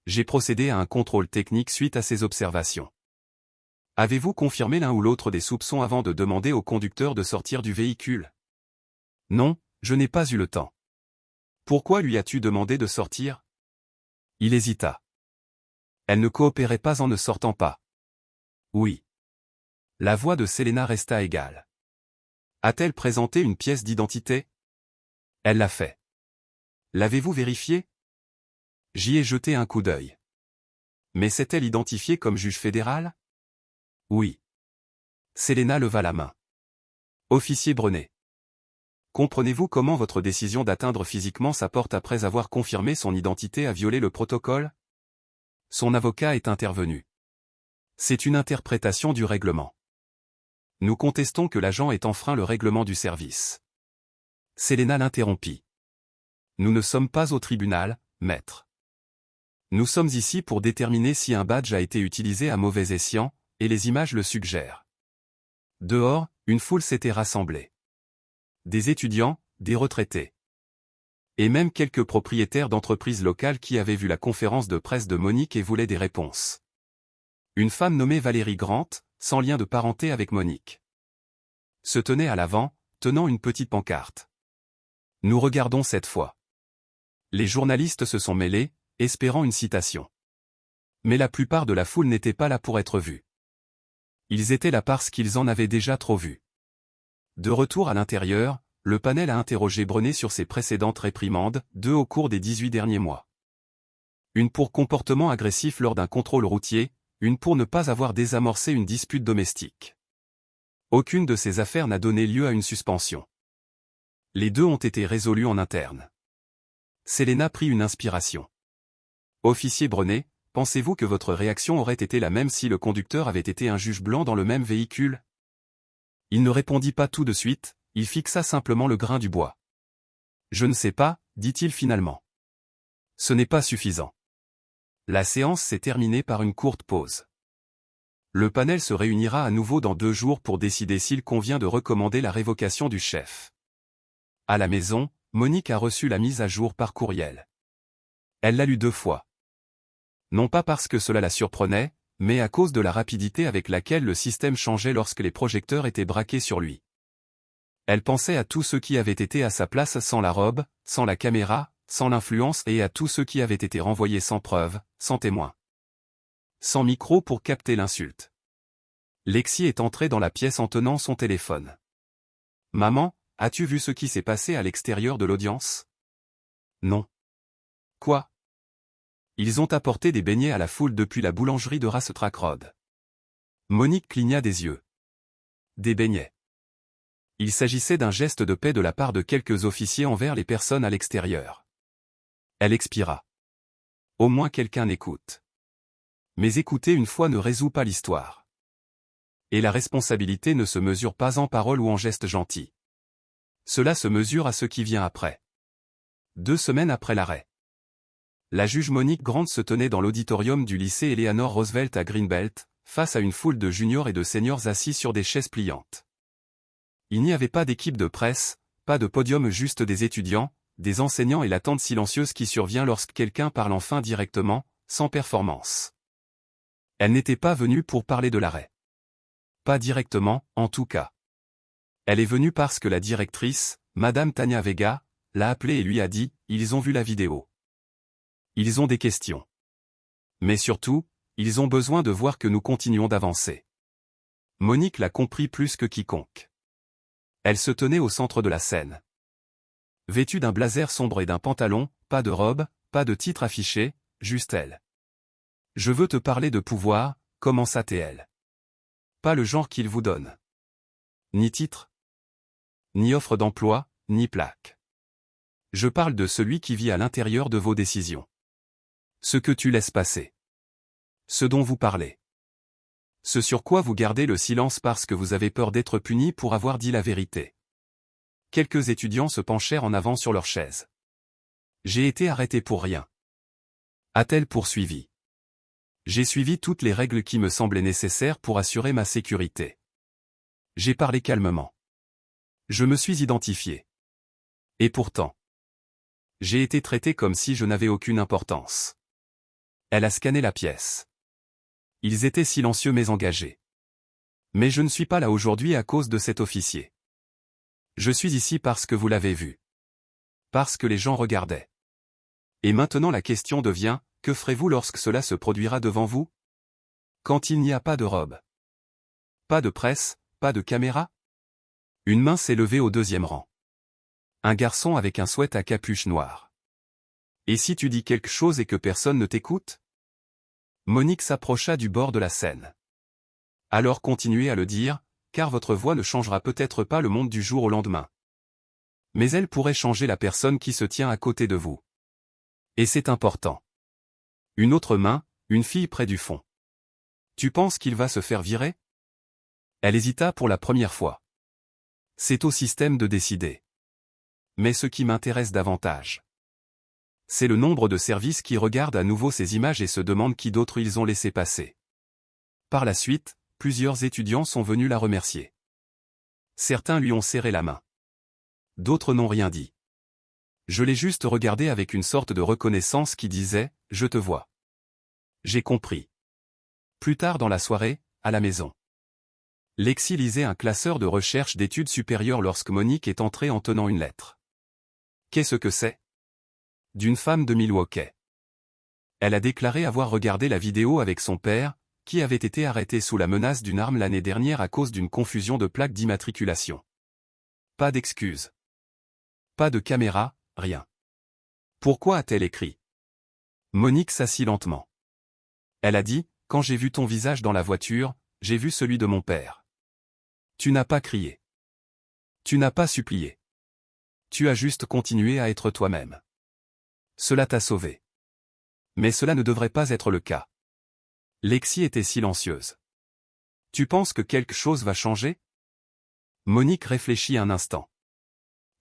J'ai procédé à un contrôle technique suite à ces observations. Avez-vous confirmé l'un ou l'autre des soupçons avant de demander au conducteur de sortir du véhicule? Non, je n'ai pas eu le temps. Pourquoi lui as-tu demandé de sortir? Il hésita. Elle ne coopérait pas en ne sortant pas. Oui. La voix de Selena resta égale. A-t-elle présenté une pièce d'identité? Elle l'a fait. L'avez-vous vérifié? J'y ai jeté un coup d'œil. Mais s'est-elle identifiée comme juge fédéral? Oui. Selena leva la main. Officier Brenet. Comprenez-vous comment votre décision d'atteindre physiquement sa porte après avoir confirmé son identité a violé le protocole? Son avocat est intervenu. C'est une interprétation du règlement. Nous contestons que l'agent ait enfreint le règlement du service. Selena l'interrompit. Nous ne sommes pas au tribunal, maître. Nous sommes ici pour déterminer si un badge a été utilisé à mauvais escient, et les images le suggèrent. Dehors, une foule s'était rassemblée. Des étudiants, des retraités. Et même quelques propriétaires d'entreprises locales qui avaient vu la conférence de presse de Monique et voulaient des réponses. Une femme nommée Valérie Grant, sans lien de parenté avec Monique, se tenait à l'avant, tenant une petite pancarte. Nous regardons cette fois. Les journalistes se sont mêlés, espérant une citation. Mais la plupart de la foule n'était pas là pour être vus. Ils étaient là parce qu'ils en avaient déjà trop vu. De retour à l'intérieur, le panel a interrogé Brenet sur ses précédentes réprimandes, 2 au cours des 18 derniers mois. Une pour comportement agressif lors d'un contrôle routier, une pour ne pas avoir désamorcé une dispute domestique. Aucune de ces affaires n'a donné lieu à une suspension. Les 2 ont été résolus en interne. Selena prit une inspiration. Officier Brenet, pensez-vous que votre réaction aurait été la même si le conducteur avait été un juge blanc dans le même véhicule? Il ne répondit pas tout de suite, il fixa simplement le grain du bois. Je ne sais pas, dit-il finalement. Ce n'est pas suffisant. La séance s'est terminée par une courte pause. Le panel se réunira à nouveau dans 2 jours pour décider s'il convient de recommander la révocation du chef. À la maison, Monique a reçu la mise à jour par courriel. Elle l'a lu 2 fois. Non pas parce que cela la surprenait, mais à cause de la rapidité avec laquelle le système changeait lorsque les projecteurs étaient braqués sur lui. Elle pensait à tous ceux qui avaient été à sa place sans la robe, sans la caméra, sans l'influence et à tous ceux qui avaient été renvoyés sans preuve, sans témoin. Sans micro pour capter l'insulte. Lexi est entrée dans la pièce en tenant son téléphone. « Maman, as-tu vu ce qui s'est passé à l'extérieur de l'audience? » Non. Quoi? Ils ont apporté des beignets à la foule depuis la boulangerie de Racetrack Road. Monique cligna des yeux. Des beignets. Il s'agissait d'un geste de paix de la part de quelques officiers envers les personnes à l'extérieur. Elle expira. Au moins quelqu'un écoute. Mais écouter une fois ne résout pas l'histoire. Et la responsabilité ne se mesure pas en paroles ou en gestes gentils. Cela se mesure à ce qui vient après. 2 semaines après l'arrêt. La juge Monique Grant se tenait dans l'auditorium du lycée Eleanor Roosevelt à Greenbelt, face à une foule de juniors et de seniors assis sur des chaises pliantes. Il n'y avait pas d'équipe de presse, pas de podium, juste des étudiants, des enseignants et l'attente silencieuse qui survient lorsque quelqu'un parle enfin directement, sans performance. Elle n'était pas venue pour parler de l'arrêt. Pas directement, en tout cas. Elle est venue parce que la directrice, Madame Tania Vega, l'a appelée et lui a dit « Ils ont vu la vidéo. Ils ont des questions. Mais surtout, ils ont besoin de voir que nous continuons d'avancer. » Monique l'a compris plus que quiconque. Elle se tenait au centre de la scène. Vêtue d'un blazer sombre et d'un pantalon, pas de robe, pas de titre affiché, juste elle. « Je veux te parler de pouvoir », commença-t-elle. Pas le genre qu'il vous donne. Ni titre. Ni offre d'emploi, ni plaque. Je parle de celui qui vit à l'intérieur de vos décisions. Ce que tu laisses passer. Ce dont vous parlez. Ce sur quoi vous gardez le silence parce que vous avez peur d'être puni pour avoir dit la vérité. Quelques étudiants se penchèrent en avant sur leurs chaises. J'ai été arrêté pour rien. A-t-elle poursuivi. J'ai suivi toutes les règles qui me semblaient nécessaires pour assurer ma sécurité. J'ai parlé calmement. Je me suis identifié. Et pourtant, j'ai été traité comme si je n'avais aucune importance. Elle a scanné la pièce. Ils étaient silencieux mais engagés. Mais je ne suis pas là aujourd'hui à cause de cet officier. Je suis ici parce que vous l'avez vu. Parce que les gens regardaient. Et maintenant la question devient, que ferez-vous lorsque cela se produira devant vous? Quand il n'y a pas de robe. Pas de presse, pas de caméra? Une main s'est levée au deuxième rang. Un garçon avec un sweat à capuche noire. Et si tu dis quelque chose et que personne ne t'écoute? Monique s'approcha du bord de la scène. Alors continuez à le dire, car votre voix ne changera peut-être pas le monde du jour au lendemain. Mais elle pourrait changer la personne qui se tient à côté de vous. Et c'est important. Une autre main, une fille près du fond. Tu penses qu'il va se faire virer? Elle hésita pour la première fois. C'est au système de décider. Mais ce qui m'intéresse davantage, c'est le nombre de services qui regardent à nouveau ces images et se demandent qui d'autres ils ont laissé passer. Par la suite, plusieurs étudiants sont venus la remercier. Certains lui ont serré la main. D'autres n'ont rien dit. Je l'ai juste regardé avec une sorte de reconnaissance qui disait « Je te vois ». J'ai compris. Plus tard dans la soirée, à la maison. Lexi lisait un classeur de recherche d'études supérieures lorsque Monique est entrée en tenant une lettre. Qu'est-ce que c'est? D'une femme de Milwaukee. Elle a déclaré avoir regardé la vidéo avec son père, qui avait été arrêté sous la menace d'une arme l'année dernière à cause d'une confusion de plaques d'immatriculation. Pas d'excuses. Pas de caméra, rien. Pourquoi a-t-elle écrit? Monique s'assit lentement. Elle a dit, quand j'ai vu ton visage dans la voiture, j'ai vu celui de mon père. Tu n'as pas crié. Tu n'as pas supplié. Tu as juste continué à être toi-même. Cela t'a sauvé. Mais cela ne devrait pas être le cas. Lexi était silencieuse. Tu penses que quelque chose va changer? Monique réfléchit un instant.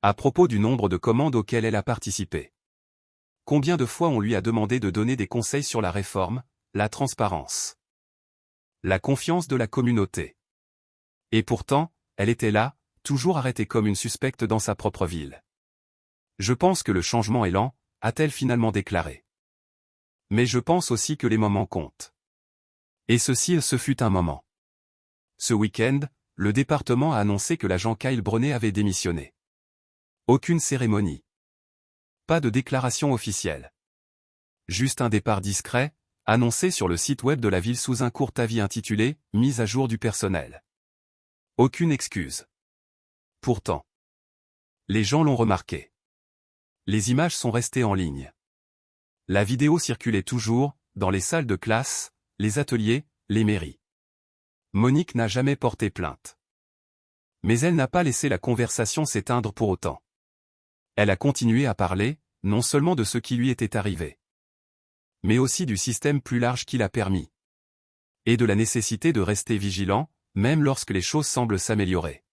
À propos du nombre de commandes auxquelles elle a participé. Combien de fois on lui a demandé de donner des conseils sur la réforme, la transparence, la confiance de la communauté. Et pourtant, elle était là, toujours arrêtée comme une suspecte dans sa propre ville. Je pense que le changement est lent, a-t-elle finalement déclaré. Mais je pense aussi que les moments comptent. Et ce fut un moment. Ce week-end, le département a annoncé que l'agent Kyle Browne avait démissionné. Aucune cérémonie. Pas de déclaration officielle. Juste un départ discret, annoncé sur le site web de la ville sous un court avis intitulé « Mise à jour du personnel ». Aucune excuse. Pourtant, les gens l'ont remarqué. Les images sont restées en ligne. La vidéo circulait toujours, dans les salles de classe, les ateliers, les mairies. Monique n'a jamais porté plainte. Mais elle n'a pas laissé la conversation s'éteindre pour autant. Elle a continué à parler, non seulement de ce qui lui était arrivé, mais aussi du système plus large qui l'a permis. Et de la nécessité de rester vigilant, même lorsque les choses semblent s'améliorer.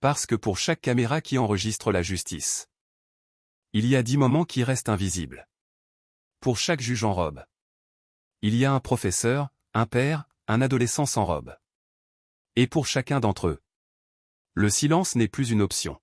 Parce que pour chaque caméra qui enregistre la justice, il y a 10 moments qui restent invisibles. Pour chaque juge en robe, il y a un professeur, un père, un adolescent sans robe. Et pour chacun d'entre eux, le silence n'est plus une option.